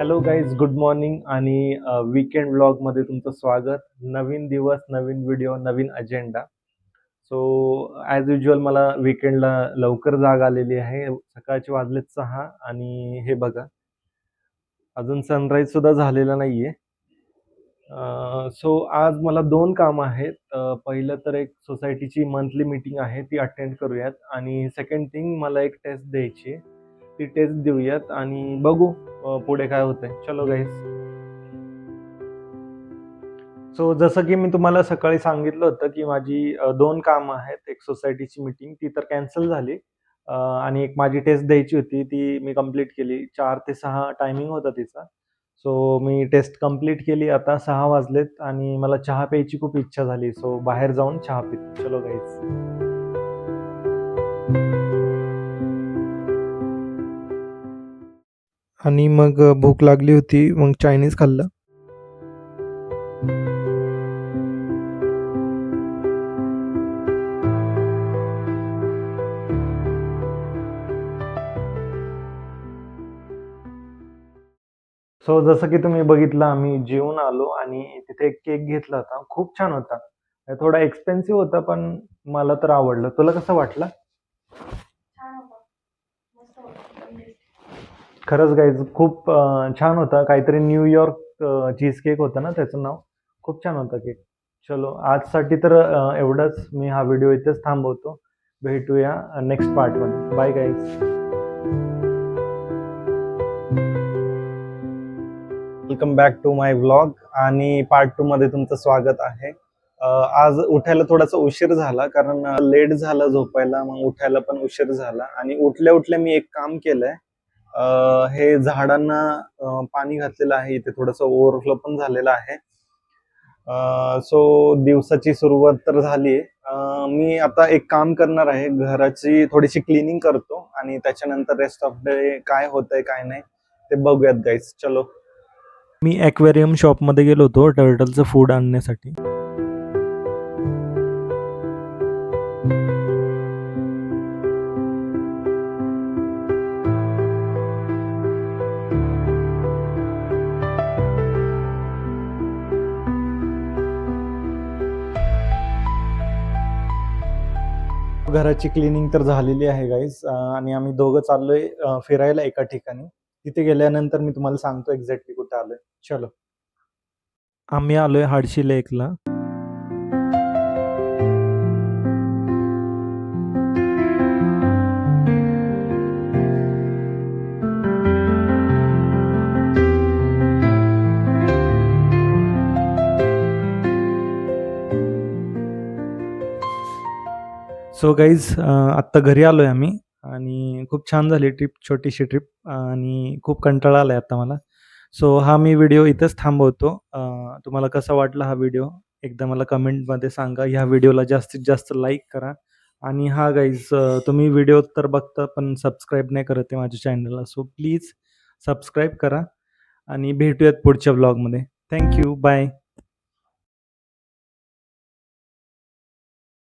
Hello guys, good morning आणि weekend व्लॉगमध्ये तुमचं स्वागत. नवीन दिवस, नवीन व्हिडिओ, नवीन अजेंडा. सो ॲज युजुअल मला वीकेंडला लवकर जाग आलेली आहे. सकाळचे वाजलेत 6 आणि हे बघा, अजून सनराईजसुद्धा झालेला नाही आहे. सो आज मला 2 कामं आहेत. पहिलं तर एक सोसायटीची मंथली मीटिंग आहे, ती अटेंड करूयात आणि सेकंड थिंग मला एक टेस्ट द्यायची आहे. ती टेस्ट देऊयात आणि बघू पुढे काय होतंय. चलो गाईज. सो जसं की मी तुम्हाला सकाळी सांगितलं होतं, की माझी 2 कामं आहेत. एक सोसायटीची मीटिंग ती तर कॅन्सल झाली आणि एक माझी टेस्ट द्यायची होती, ती मी कंप्लीट केली. 4 ते 6 टायमिंग होता तिचा. सो मी टेस्ट कंप्लीट केली. आता 6 वाजलेत आणि मला चहा प्यायची खूप इच्छा झाली. सो बाहेर जाऊन चहा पितो. चलो गाईज. आणि मग भूक लागली होती, मग चायनीज खाल्लं. सो जसं की तुम्ही बघितलं, आम्ही जेवून आलो आणि तिथे एक केक घेतला होता. खूप छान होता. थोडा एक्सपेन्सिव्ह होता, पण मला तर आवडलं. तुला कसं वाटलं? खरंच गाईज खूप छान होता. काहीतरी न्यूयॉर्क चीज केक होतं ना त्याचं नाव. खूप छान होता केक. चलो आजसाठी तर एवढंच. मी हा व्हिडिओ इथेच थांबवतो. भेटूया नेक्स्ट पार्टमध्ये. Bye guys. Welcome back to my vlog आणि पार्ट 2 मध्ये तुमचं स्वागत आहे. आज उठायला थोडासा उशीर झाला कारण लेट झालं झोपायला, मग उठायला पण उशीर झाला आणि उठल्या उठल्या मी एक काम केलंय. हे झाडांना पाणी घातलेलं आहे. इथे थोडंसं ओव्हरफ्लो पण झालेलं आहे. सो दिवसाची सुरुवात तर झाली. मी आता एक काम करणार आहे, घराची थोडीशी क्लिनिंग करतो आणि त्याच्यानंतर रेस्ट ऑफ डे काय होतंय काय नाही ते बघूयात गाईज. चलो. मी ॲक्वेरियम शॉपमध्ये गेलो होतो टर्टलचं फूड आणण्यासाठी. घराची क्लिनिंग तर झालेली आहे गाईज आणि आम्ही दोघं चाललोय फिरायला एका ठिकाणी. तिथे गेल्यानंतर मी तुम्हाला सांगतो एक्झॅक्टली कुठे आलोय. चलो. आम्ही आलोय हाडशी लेकला. सो गाईज आत्ता घरी आलोय आम्ही आणि खूप छान झाली ट्रिप, छोटीशी ट्रिप आणि खूप कंटाळा आलाय आता मला. सो हा मी व्हिडिओ इथेच थांबवतो. तुम्हाला कसा वाटला हा व्हिडिओ एकदा मला कमेंटमध्ये सांगा. ह्या व्हिडिओला जास्तीत जास्त लाईक करा आणि हा गाईज तुम्ही व्हिडिओ तर बघता पण सबस्क्राईब नाही करत आहे माझ्या चॅनलला. सो प्लीज सबस्क्राईब करा आणि भेटूयात पुढच्या व्लॉगमध्ये. थँक्यू. बाय.